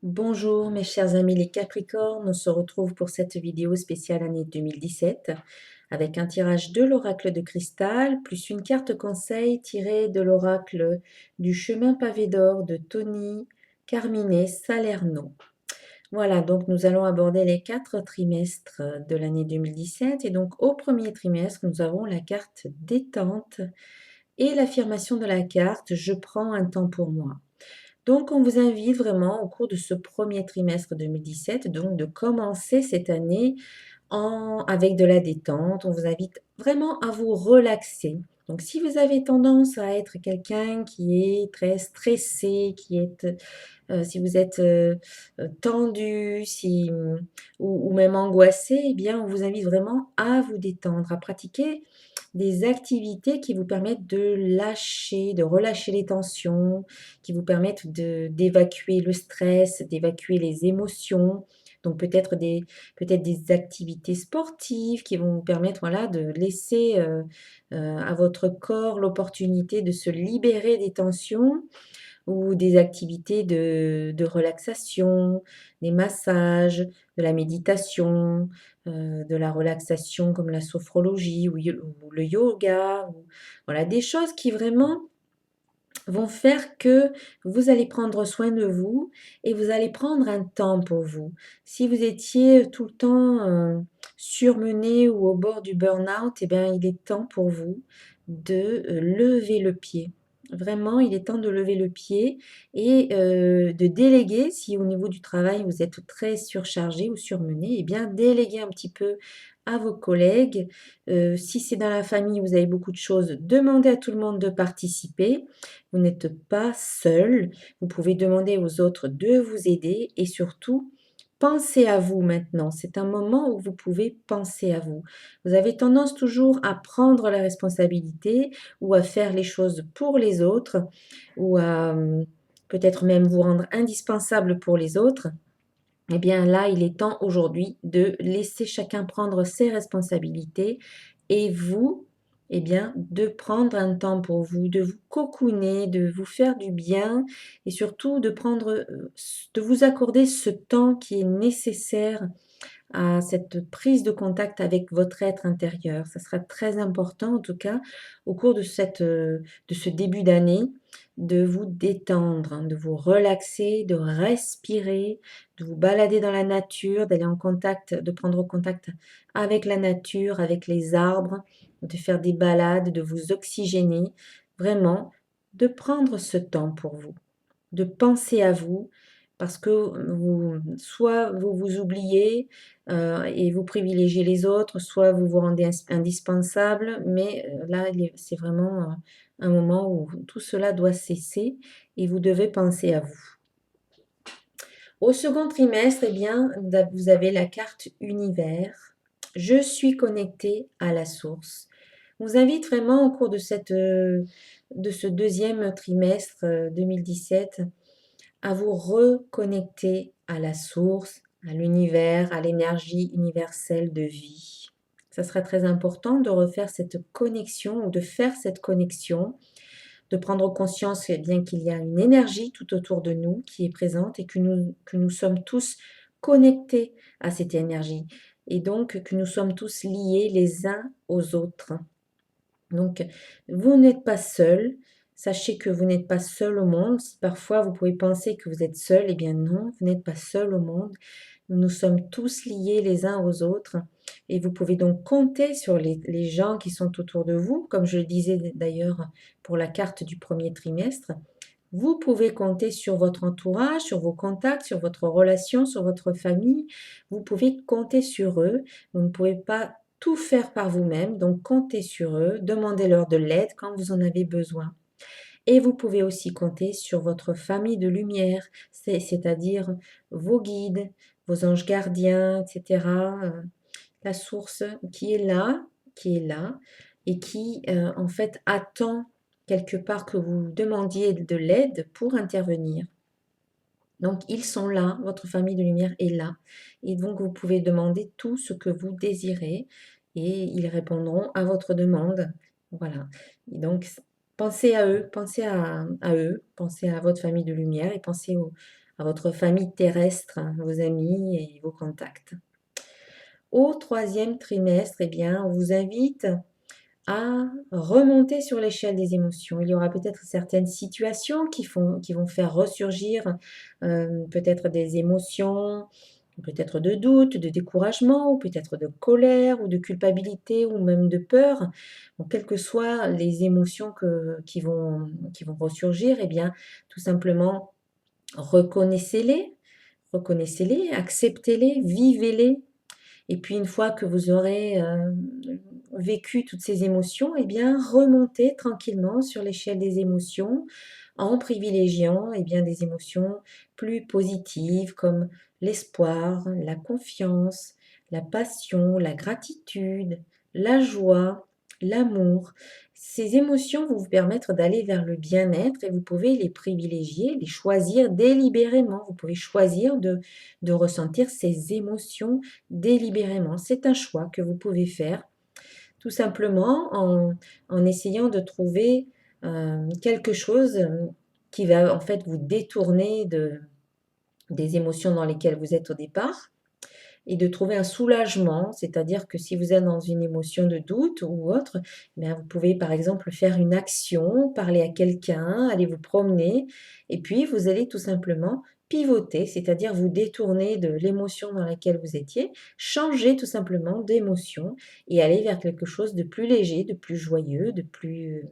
Bonjour mes chers amis les Capricornes, on se retrouve pour cette vidéo spéciale année 2017 avec un tirage de l'oracle de cristal plus une carte conseil tirée de l'oracle du chemin pavé d'or de Tony Carmine Salerno. Voilà, donc nous allons aborder les 4 trimestres de l'année 2017 et donc au premier trimestre nous avons la carte détente et l'affirmation de la carte je prends un temps pour moi. Donc, on vous invite vraiment au cours de ce premier trimestre 2017, donc de commencer cette année avec de la détente. On vous invite vraiment à vous relaxer. Donc, si vous avez tendance à être quelqu'un qui est très stressé, si vous êtes tendu, ou même angoissé, eh bien, on vous invite vraiment à vous détendre, à pratiquer des activités qui vous permettent de lâcher, de relâcher les tensions, qui vous permettent d'évacuer le stress, d'évacuer les émotions. Donc peut-être des activités sportives qui vont vous permettre voilà, de laisser à votre corps l'opportunité de se libérer des tensions ou des activités de relaxation, des massages, de la méditation, de la relaxation comme la sophrologie ou le yoga, voilà, des choses qui vraiment vont faire que vous allez prendre soin de vous et vous allez prendre un temps pour vous. Si vous étiez tout le temps surmené ou au bord du burn-out, eh bien, il est temps pour vous de lever le pied. Vraiment, il est temps de lever le pied et de déléguer, si au niveau du travail vous êtes très surchargé ou surmené, eh bien déléguer un petit peu à vos collègues. Si c'est dans la famille, vous avez beaucoup de choses, demandez à tout le monde de participer. Vous n'êtes pas seul. Vous pouvez demander aux autres de vous aider et surtout, pensez à vous maintenant. C'est un moment où vous pouvez penser à vous. Vous avez tendance toujours à prendre la responsabilité ou à faire les choses pour les autres ou à peut-être même vous rendre indispensable pour les autres. Eh bien là, il est temps aujourd'hui de laisser chacun prendre ses responsabilités et vous, eh bien, de prendre un temps pour vous, de vous cocooner, de vous faire du bien et surtout de vous accorder ce temps qui est nécessaire à cette prise de contact avec votre être intérieur. Ça sera très important, en tout cas, au cours de ce début d'année, de vous détendre, hein, de vous relaxer, de respirer, de vous balader dans la nature, d'aller en contact, de prendre contact avec la nature, avec les arbres, de faire des balades, de vous oxygéner, vraiment, de prendre ce temps pour vous, de penser à vous, parce que soit vous vous oubliez et vous privilégiez les autres, soit vous vous rendez indispensable, mais là, c'est vraiment un moment où tout cela doit cesser et vous devez penser à vous. Au second trimestre, eh bien, vous avez la carte univers. Je suis connectée à la source. On vous invite vraiment au cours de ce deuxième trimestre 2017 à vous reconnecter à la source, à l'univers, à l'énergie universelle de vie. Ça sera très important de refaire cette connexion ou de faire cette connexion, de prendre conscience bien qu'il y a une énergie tout autour de nous qui est présente et que nous sommes tous connectés à cette énergie et donc que nous sommes tous liés les uns aux autres. Donc, vous n'êtes pas seul. Sachez que vous n'êtes pas seul au monde. Si parfois vous pouvez penser que vous êtes seul, eh bien non, vous n'êtes pas seul au monde. Nous sommes tous liés les uns aux autres. Et vous pouvez donc compter sur les gens qui sont autour de vous, comme je le disais d'ailleurs pour la carte du premier trimestre. Vous pouvez compter sur votre entourage, sur vos contacts, sur votre relation, sur votre famille. Vous pouvez compter sur eux. Vous ne pouvez pas tout faire par vous-même, donc comptez sur eux, demandez-leur de l'aide quand vous en avez besoin. Et vous pouvez aussi compter sur votre famille de lumière, c'est-à-dire vos guides, vos anges gardiens, etc. La source qui est là et qui en fait attend quelque part que vous demandiez de l'aide pour intervenir. Donc ils sont là, votre famille de lumière est là. Et donc vous pouvez demander tout ce que vous désirez et ils répondront à votre demande. Voilà. Et donc pensez à eux, pensez à eux, pensez à votre famille de lumière et pensez à votre famille terrestre, vos amis et vos contacts. Au troisième trimestre, eh bien, on vous invite à remonter sur l'échelle des émotions. Il y aura peut-être certaines situations qui vont faire ressurgir peut-être des émotions, peut-être de doute, de découragement, ou peut-être de colère, ou de culpabilité, ou même de peur. Donc, quelles que soient les émotions qui vont ressurgir, eh bien, tout simplement, reconnaissez-les, reconnaissez-les, acceptez-les, vivez-les. Et puis une fois que vous aurez vécu toutes ces émotions, eh bien remontez tranquillement sur l'échelle des émotions en privilégiant des émotions plus positives comme l'espoir, la confiance, la passion, la gratitude, la joie, l'amour. Ces émotions vont vous permettre d'aller vers le bien-être et vous pouvez les privilégier, les choisir délibérément. Vous pouvez choisir de ressentir ces émotions délibérément. C'est un choix que vous pouvez faire tout simplement en essayant de trouver quelque chose qui va en fait vous détourner des émotions dans lesquelles vous êtes au départ et de trouver un soulagement, c'est-à-dire que si vous êtes dans une émotion de doute ou autre, vous pouvez par exemple faire une action, parler à quelqu'un, aller vous promener, et puis vous allez tout simplement pivoter, c'est-à-dire vous détourner de l'émotion dans laquelle vous étiez, changer tout simplement d'émotion et aller vers quelque chose de plus léger, de plus joyeux, de plus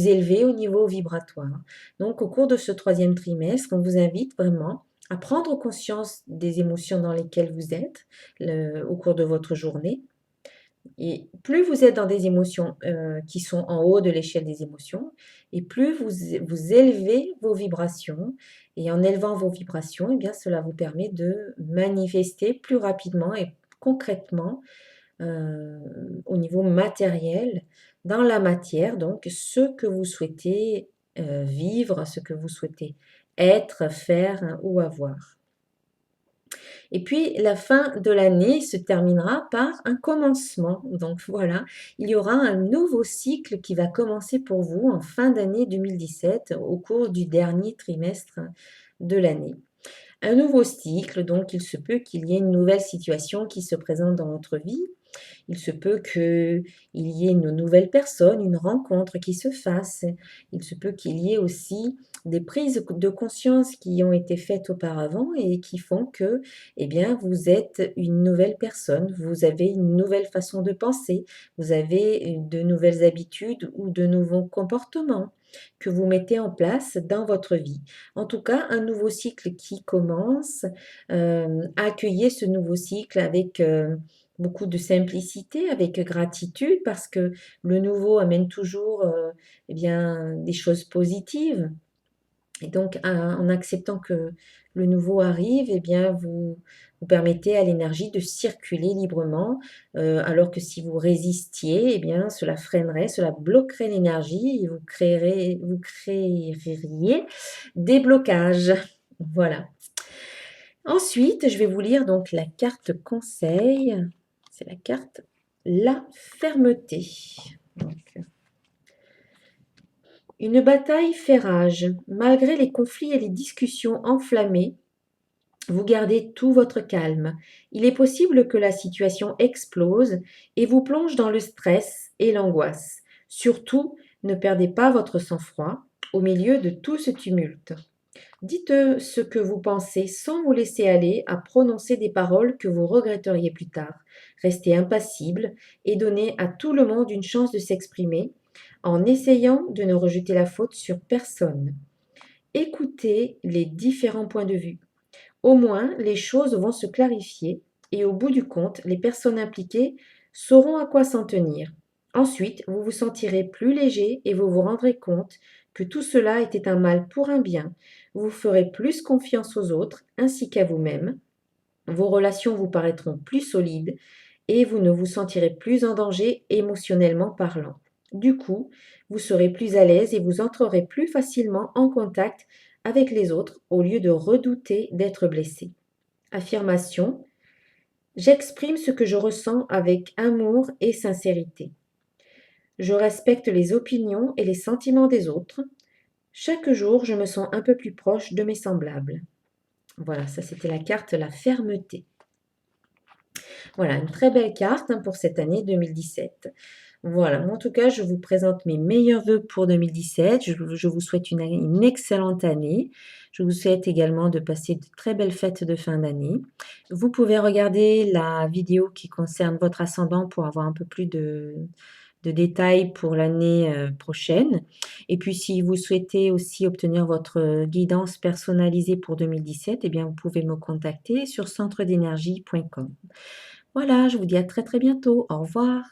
élevé au niveau vibratoire. Donc au cours de ce troisième trimestre, on vous invite vraiment à prendre conscience des émotions dans lesquelles vous êtes au cours de votre journée. Et plus vous êtes dans des émotions qui sont en haut de l'échelle des émotions, et plus vous élevez vos vibrations. Et en élevant vos vibrations, eh bien, cela vous permet de manifester plus rapidement et concrètement au niveau matériel, dans la matière, donc ce que vous souhaitez vivre, ce que vous souhaitez être, faire ou avoir. Et puis la fin de l'année se terminera par un commencement. Donc voilà, il y aura un nouveau cycle qui va commencer pour vous en fin d'année 2017 au cours du dernier trimestre de l'année. Un nouveau cycle, donc il se peut qu'il y ait une nouvelle situation qui se présente dans votre vie. Il se peut qu'il y ait une nouvelle personne, une rencontre qui se fasse. Il se peut qu'il y ait aussi des prises de conscience qui ont été faites auparavant et qui font que, eh bien, vous êtes une nouvelle personne, vous avez une nouvelle façon de penser, vous avez de nouvelles habitudes ou de nouveaux comportements que vous mettez en place dans votre vie. En tout cas, un nouveau cycle qui commence. Accueillez ce nouveau cycle avec beaucoup de simplicité, avec gratitude, parce que le nouveau amène toujours des choses positives. Et donc, en acceptant que le nouveau arrive, vous permettez à l'énergie de circuler librement, alors que si vous résistiez, cela freinerait, cela bloquerait l'énergie et vous créeriez des blocages. Voilà. Ensuite, je vais vous lire donc la carte conseil. C'est la carte La fermeté. Donc, une bataille fait rage. Malgré les conflits et les discussions enflammées, vous gardez tout votre calme. Il est possible que la situation explose et vous plonge dans le stress et l'angoisse. Surtout, ne perdez pas votre sang-froid au milieu de tout ce tumulte. Dites ce que vous pensez sans vous laisser aller à prononcer des paroles que vous regretteriez plus tard. Restez impassible et donnez à tout le monde une chance de s'exprimer en essayant de ne rejeter la faute sur personne. Écoutez les différents points de vue. Au moins, les choses vont se clarifier et au bout du compte, les personnes impliquées sauront à quoi s'en tenir. Ensuite, vous vous sentirez plus léger et vous vous rendrez compte que tout cela était un mal pour un bien. Vous ferez plus confiance aux autres ainsi qu'à vous-même. Vos relations vous paraîtront plus solides et vous ne vous sentirez plus en danger émotionnellement parlant. Du coup, vous serez plus à l'aise et vous entrerez plus facilement en contact avec les autres au lieu de redouter d'être blessé. Affirmation. J'exprime ce que je ressens avec amour et sincérité. Je respecte les opinions et les sentiments des autres. Chaque jour, je me sens un peu plus proche de mes semblables. Voilà, ça c'était la carte La Fermeté. Voilà, une très belle carte hein, pour cette année 2017. Voilà, moi en tout cas, je vous présente mes meilleurs vœux pour 2017. Je vous souhaite une excellente année. Je vous souhaite également de passer de très belles fêtes de fin d'année. Vous pouvez regarder la vidéo qui concerne votre ascendant pour avoir un peu plus de détails pour l'année prochaine. Et puis, si vous souhaitez aussi obtenir votre guidance personnalisée pour 2017, eh bien, vous pouvez me contacter sur centredénergie.com. Voilà, je vous dis à très très bientôt. Au revoir.